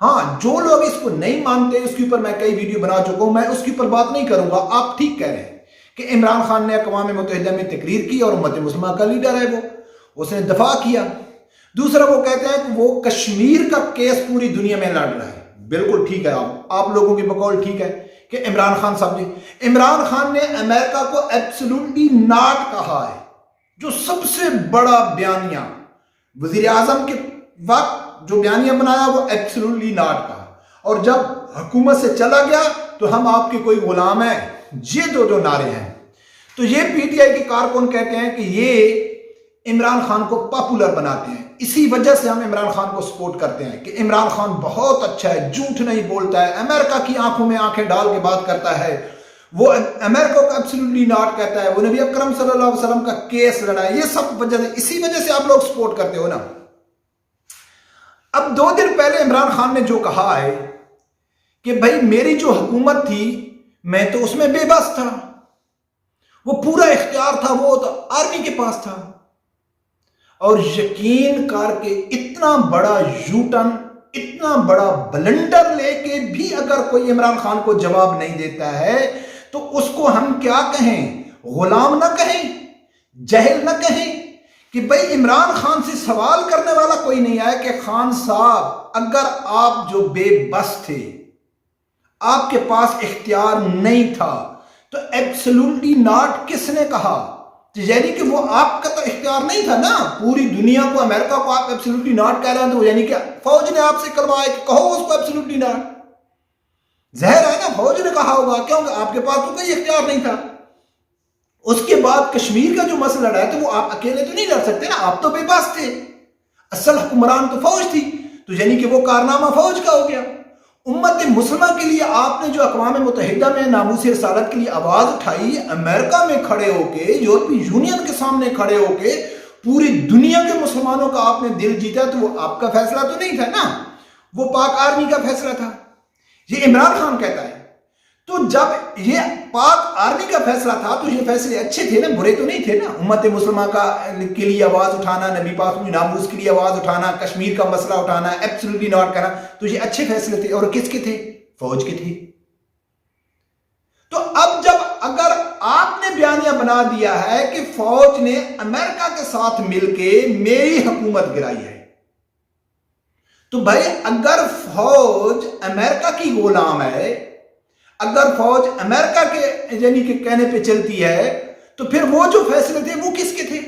ہاں جو لوگ اس کو نہیں مانتے اس کے اوپر میں کئی ویڈیو بنا چکا ہوں، میں اس کے اوپر بات نہیں کروں گا. آپ ٹھیک کہہ رہے ہیں کہ عمران خان نے اقوام متحدہ میں تقریر کی اور امت مسلمہ کا لیڈر ہے، وہ اس نے دفاع کیا. دوسرا وہ کہتے ہیں کہ وہ کشمیر کا کیس پوری دنیا میں لڑ رہا ہے. بالکل ٹھیک ہے، آپ لوگوں کی بقول ٹھیک ہے کہ عمران خان صاحب نے عمران خان نے امریکہ کو ایبسولوٹلی ناٹ کہا ہے، جو سب سے بڑا بیانیہ وزیر اعظم کے وقت جو بیانیہ بنایا وہ ایبسولوٹلی ناٹ کہا، اور جب حکومت سے چلا گیا تو ہم آپ کے کوئی غلام ہیں. یہ دو نعرے ہیں. تو یہ پی ٹی آئی کے کارکن کہتے ہیں کہ یہ عمران خان کو پاپولر بناتے ہیں. اسی وجہ سے ہم عمران خان کو سپورٹ کرتے ہیں کہ عمران خان بہت اچھا ہے، جھوٹ نہیں بولتا ہے، امریکہ کی آنکھوں میں آنکھیں ڈال کے بات کرتا ہے، وہ امریکہ کو ایبسولوٹلی ناٹ کہتا ہے، وہ نبی اکرم صلی اللہ علیہ وسلم کا کیس لڑا ہے. یہ سب وجہ سے، اسی وجہ سے آپ لوگ سپورٹ کرتے ہو نا. اب 2 دن پہلے عمران خان نے جو کہا ہے کہ بھائی میری جو حکومت تھی میں تو اس میں بے بس تھا، وہ پورا اختیار تھا وہ تو آرمی کے پاس تھا. اور یقین کر کے اتنا بڑا یوٹن، اتنا بڑا بلنڈر لے کے بھی اگر کوئی عمران خان کو جواب نہیں دیتا ہے تو اس کو ہم کیا کہیں؟ غلام نہ کہیں، جہل نہ کہیں کہ بھئی عمران خان سے سوال کرنے والا کوئی نہیں آیا کہ خان صاحب اگر آپ جو بے بس تھے، آپ کے پاس اختیار نہیں تھا تو ایبسولوٹلی ناٹ کس نے کہا؟ یعنی کہ وہ آپ کا تو اختیار نہیں تھا نا. پوری دنیا کو، امریکہ کو آپ ایبسولوٹلی ناٹ کہہ رہے ہیں، تو یعنی کہ فوج نے آپ سے کروایا کہ کہو اس کو ایبسولوٹلی ناٹ. ظاہر ہے نا فوج نے کہا ہوگا، کیونکہ آپ کے پاس تو کوئی اختیار نہیں تھا. اس کے بعد کشمیر کا جو مسئلہ لڑا ہے تو وہ آپ اکیلے تو نہیں لڑ سکتے نا، آپ تو بے بس تھے. اصل حکمران تو فوج تھی، تو یعنی کہ وہ کارنامہ فوج کا ہو گیا. امت مسلمہ کے لیے آپ نے جو اقوام متحدہ میں ناموس رسالت کے لیے آواز اٹھائی، امریکہ میں کھڑے ہو کے، یورپی یونین کے سامنے کھڑے ہو کے پوری دنیا کے مسلمانوں کا آپ نے دل جیتا، تو وہ آپ کا فیصلہ تو نہیں تھا نا، وہ پاک آرمی کا فیصلہ تھا. یہ عمران خان کہتا ہے. تو جب یہ پاک آرمی کا فیصلہ تھا تو یہ فیصلے اچھے تھے نا، برے تو نہیں تھے نا. امت مسلمہ کے لیے آواز اٹھانا، نبی پاک کی ناموس کے لیے آواز اٹھانا، کشمیر کا مسئلہ اٹھانا، ایبسولوٹلی ناٹ کرنا، تو یہ اچھے فیصلے تھے. اور کس کے تھے؟ فوج کے تھے. تو اب جب اگر آپ نے بیانیہ بنا دیا ہے کہ فوج نے امریکہ کے ساتھ مل کے میری حکومت گرائی ہے، تو بھائی اگر فوج امریکہ کی غلام ہے، اگر فوج امریکہ کے یعنی کہ کہنے پہ چلتی ہے، تو پھر وہ جو فیصلے تھے وہ کس کے تھے؟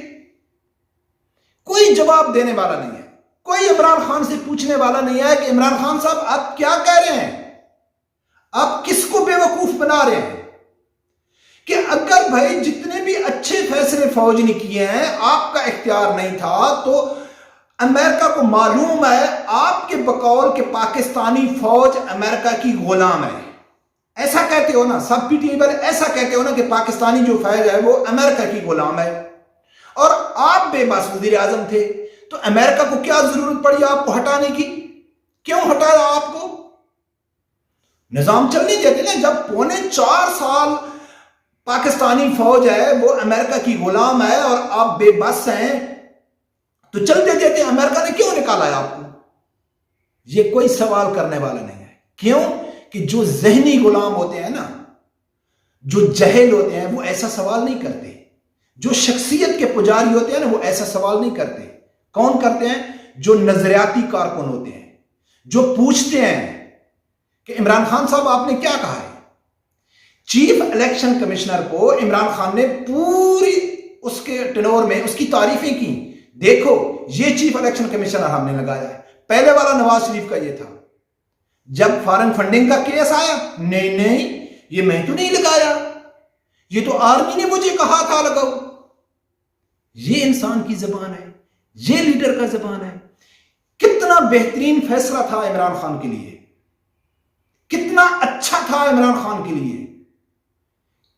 کوئی جواب دینے والا نہیں ہے، کوئی عمران خان سے پوچھنے والا نہیں ہے کہ عمران خان صاحب آپ کیا کہہ رہے ہیں، آپ کس کو بے وقوف بنا رہے ہیں؟ کہ اگر بھائی جتنے بھی اچھے فیصلے فوج نے کیے ہیں آپ کا اختیار نہیں تھا، تو امریکہ کو معلوم ہے آپ کے بقول کہ پاکستانی فوج امریکہ کی غلام ہے. ایسا کہتے ہو نا، سب پی ٹی آئی والے ایسا کہتے ہو نا کہ پاکستانی جو فوج ہے وہ امریکہ کی غلام ہے. اور آپ بے بس وزیر اعظم تھے، تو امریکہ کو کیا ضرورت پڑی آپ کو ہٹانے کی؟ کیوں ہٹایا آپ کو؟ نظام چلنے دیتے نا. جب 4.25 سال پاکستانی فوج ہے وہ امریکہ کی غلام ہے اور آپ بے بس ہیں، تو چلتے دیتے. امریکہ نے کیوں نکالا ہے آپ کو؟ یہ کوئی سوال کرنے والا نہیں ہے. کیوں کہ جو ذہنی غلام ہوتے ہیں نا، جو جہل ہوتے ہیں، وہ ایسا سوال نہیں کرتے. جو شخصیت کے پجاری ہوتے ہیں نا، وہ ایسا سوال نہیں کرتے. کون کرتے ہیں؟ جو نظریاتی کارکن ہوتے ہیں، جو پوچھتے ہیں کہ عمران خان صاحب آپ نے کیا کہا ہے. چیف الیکشن کمشنر کو عمران خان نے پوری اس کے ٹنور میں اس کی تعریفیں کی. دیکھو یہ چیف الیکشن کمشنر ہم نے لگایا ہے. پہلے والا نواز شریف کا یہ تھا. جب فارن فنڈنگ کا کیس آیا، نہیں یہ میں تو نہیں لگایا، یہ تو آرمی نے مجھے کہا تھا لگاؤ. یہ انسان کی زبان ہے، یہ لیڈر کا زبان ہے. کتنا بہترین فیصلہ تھا عمران خان کے لیے، کتنا اچھا تھا عمران خان کے لیے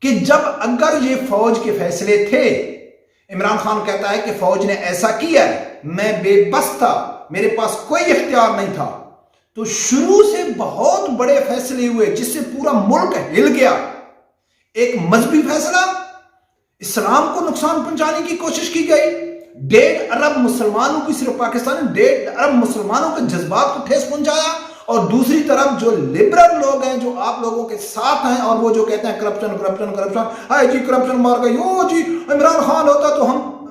کہ جب اگر یہ فوج کے فیصلے تھے، عمران خان کہتا ہے کہ فوج نے ایسا کیا ہے، میں بے بس تھا، میرے پاس کوئی اختیار نہیں تھا. تو شروع سے بہت بڑے فیصلے ہوئے جس سے پورا ملک ہل گیا. ایک مذہبی فیصلہ، اسلام کو نقصان پہنچانے کی کوشش کی گئی. 1.5 ارب مسلمانوں کی، صرف پاکستان میں 1.5 ارب مسلمانوں کے جذبات کو ٹھیس پہنچایا. اور دوسری طرف جو لبرل لوگ ہیں جو آپ لوگوں کے ساتھ ہیں اور وہ جو کہتے ہیں کرپشن کرپشن کرپشن، ہائے جی کرپشن مار گئی، او جی عمران خان ہوتا تو ہم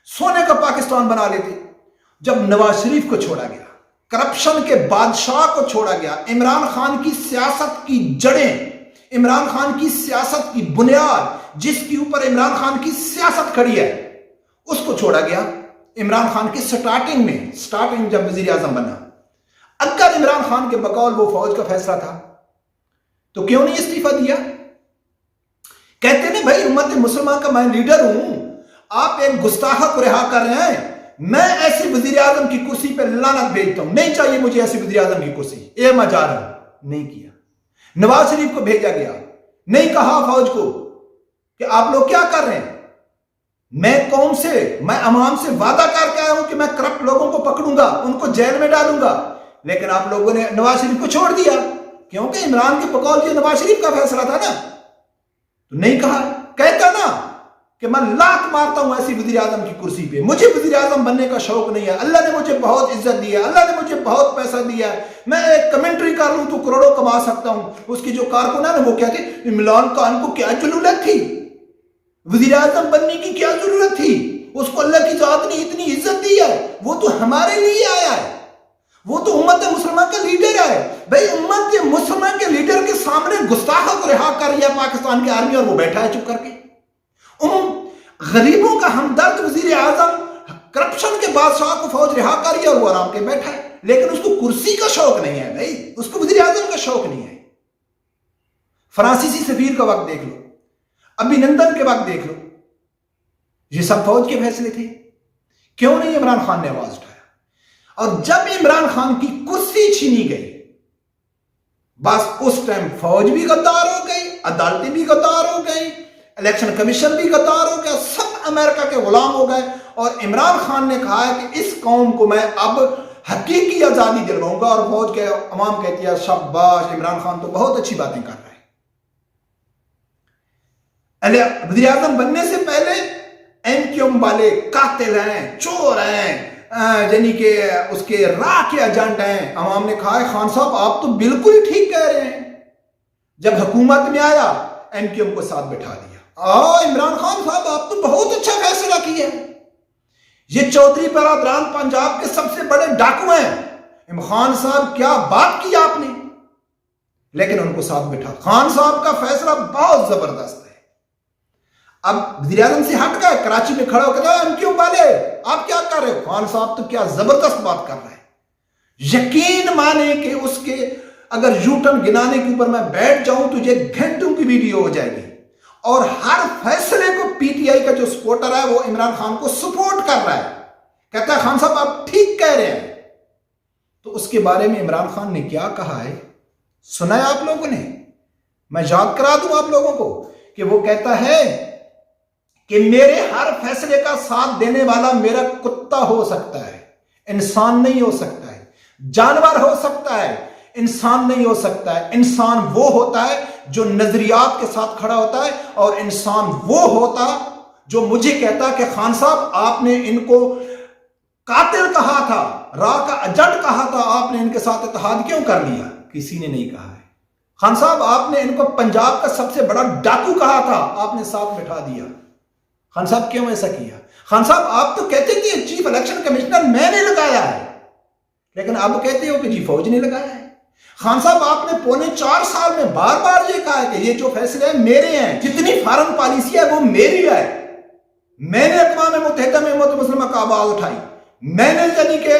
سونے کا پاکستان بنا لیتے۔ جب نواز شریف کو چھوڑا گیا، کرپشن کے بادشاہ کو چھوڑا گیا، عمران خان کی سیاست کی جڑیں، عمران خان کی سیاست کی بنیاد جس کے اوپر عمران خان کی سیاست کھڑی ہے، اس کو چھوڑا گیا۔ عمران خان کی سٹارٹنگ جب وزیر اعظم بنا، اگر عمران خان کے بقول وہ فوج کا فیصلہ تھا تو کیوں نہیں استعفیٰ دیا؟ کہتے ہیں بھائی امت مسلمان کا میں لیڈر ہوں، آپ ایک گستاخ کو رہا کر رہے ہیں، میں ایسی وزیر اعظم کی کرسی پہ لعنت بھیجتا ہوں، نہیں چاہیے مجھے ایسی وزیر اعظم کی کرسی، میں جا رہا ہوں۔ نہیں کیا۔ نواز شریف کو بھیجا گیا، نہیں کہا فوج کو کہ آپ لوگ کیا کر رہے ہیں، میں قوم سے، میں عوام سے وعدہ کر کے آیا ہوں کہ میں کرپٹ لوگوں کو پکڑوں گا، ان کو جیل میں ڈالوں گا، لیکن آپ لوگوں نے نواز شریف کو چھوڑ دیا کیونکہ عمران کے بقول یہ نواز شریف کا فیصلہ تھا نا۔ تو نہیں کہا، کہتا نا کہ میں لات مارتا ہوں ایسی وزیر اعظم کی کرسی پہ، مجھے وزیر اعظم بننے کا شوق نہیں ہے، اللہ نے مجھے بہت عزت دی ہے، اللہ نے مجھے بہت پیسہ دیا ہے، میں ایک کمنٹری کر لوں تو کروڑوں کما سکتا ہوں۔ اس کی جو کارکن ہے نا وہ کہتے ہیں عمران خان کو کیا ضرورت تھی، وزیر اعظم بننے کی کیا ضرورت تھی، اس کو اللہ کی ذات نے اتنی عزت دی ہے، وہ تو ہمارے لیے آیا ہے، وہ تو امت مسلمان کا لیڈر ہے۔ بھائی امت مسلمان کے لیڈر کے سامنے گستاخوں کو رہا کر رہی ہے پاکستان کی آرمی اور وہ بیٹھا ہے چپ کر کے۔ غریبوں کا ہمدرد وزیر اعظم کرپشن کے بادشاہ کو فوج رہا کر رہی ہے اور وہ آرام کے بیٹھا ہے، لیکن اس کو کرسی کا شوق نہیں ہے، بھائی اس کو وزیر اعظم کا شوق نہیں ہے۔ فرانسیسی سفیر کا وقت دیکھ لو، ابھینندن کے وقت دیکھ لو، یہ سب فوج کے فیصلے تھے۔ کیوں نہیں عمران خان نے آواز اٹھایا؟ اور جب عمران خان کی کرسی چھینی گئی، بس اس ٹائم فوج بھی غدار ہو گئی، عدالتیں بھی غدار ہو گئی، الیکشن کمیشن بھی غدار ہو گیا، سب امریکہ کے غلام ہو گئے، اور عمران خان نے کہا ہے کہ اس قوم کو میں اب حقیقی آزادی دلواؤں گا، اور فوج کے عوام کہتی ہے شاباش عمران خان تو بہت اچھی باتیں کر رہا ہے۔ وزیر اعظم بننے سے پہلے ایم کیو ایم والے قاتل ہیں، چور ہیں، یعنی کہ اس کے راہ کے ایجنٹ ہیں، عوام نے کہا ہے خان صاحب آپ تو بالکل ہی ٹھیک کہہ رہے ہیں۔ جب حکومت میں آیا ایم کیو ایم کو ساتھ بٹھا دیا، عمران خان صاحب آپ تو بہت اچھا فیصلہ کیا ہے، یہ چودھری برادران پنجاب کے سب سے بڑے ڈاکو ہیں، خان صاحب کیا بات کی آپ نے، لیکن ان کو ساتھ بٹھا۔ خان صاحب کا فیصلہ بہت زبردست ہے۔ اب وزیر اعظم سے ہٹ گئے، کراچی میں کھڑا ہو کے ایم کیو والے آپ کیا کر رہے ہو، خان صاحب تو کیا زبردست بات کر رہے ہیں۔ یقین مانے کہ اس کے اگر یو ٹرن گنانے کے اوپر میں بیٹھ جاؤں تو یہ گھنٹوں کی ویڈیو ہو جائے گی، اور ہر فیصلے کو پی ٹی آئی کا جو سپورٹر ہے وہ عمران خان کو سپورٹ کر رہا ہے، کہتا ہے خان صاحب آپ ٹھیک کہہ رہے ہیں۔ تو اس کے بارے میں عمران خان نے کیا کہا ہے سنا ہے آپ لوگوں نے؟ میں یاد کرا دوں آپ لوگوں کو کہ وہ کہتا ہے کہ میرے ہر فیصلے کا ساتھ دینے والا میرا کتا ہو سکتا ہے، انسان نہیں ہو سکتا ہے، جانور ہو سکتا ہے، انسان نہیں ہو سکتا ہے۔ انسان وہ ہوتا ہے جو نظریات کے ساتھ کھڑا ہوتا ہے، اور انسان وہ ہوتا جو مجھے کہتا کہ خان صاحب آپ نے ان کو قاتل کہا تھا، راہ کا ایجنٹ کہا تھا، آپ نے ان کے ساتھ اتحاد کیوں کر لیا؟ کسی نے نہیں کہا ہے۔ خان صاحب آپ نے ان کو پنجاب کا سب سے بڑا ڈاکو کہا تھا، آپ نے ساتھ بٹھا دیا۔ خان صاحب کیوں ایسا کیا؟ خان صاحب آپ تو کہتے تھے چیف الیکشن کمشنر میں نے لگایا ہے، لیکن اب کہتے ہو کہ جی فوج نے لگایا ہے۔ خان صاحب آپ نے پونے 4 سال میں بار بار یہ کہا ہے کہ یہ جو فیصلے ہیں میرے ہیں، جتنی فارن پالیسی ہے وہ میری ہے، میں نے اقوام متحدہ میں امت مسلمہ کا آواز اٹھائی، میں نے یعنی کہ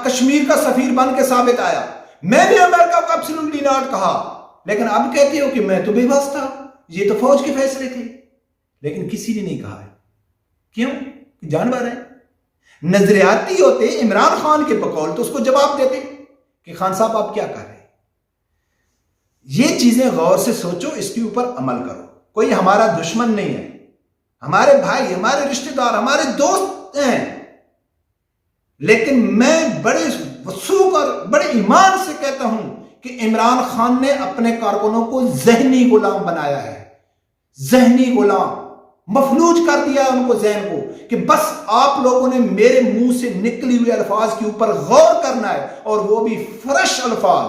کشمیر کا سفیر بن کے ثابت آیا، میں نے امریکہ کو ایبسولوٹلی ناٹ کہا، لیکن اب کہتے ہو کہ میں تو بے بس تھا، یہ تو فوج کے فیصلے تھے، لیکن کسی نے نہیں کہا ہے۔ کیوں؟ جانور ہے، نظریاتی ہوتے عمران خان کے بقول تو اس کو جواب دیتے کہ خان صاحب آپ کیا کر رہے ہیں۔ یہ چیزیں غور سے سوچو، اس کے اوپر عمل کرو۔ کوئی ہمارا دشمن نہیں ہے، ہمارے بھائی، ہمارے رشتہ دار، ہمارے دوست ہیں، لیکن میں بڑے وثوق اور بڑے ایمان سے کہتا ہوں کہ عمران خان نے اپنے کارکنوں کو ذہنی غلام بنایا ہے، ذہنی غلام، مفلوج کر دیا ہے ان کو، ذہن کو، کہ بس آپ لوگوں نے میرے منہ سے نکلی ہوئے الفاظ کے اوپر غور کرنا ہے، اور وہ بھی فریش الفاظ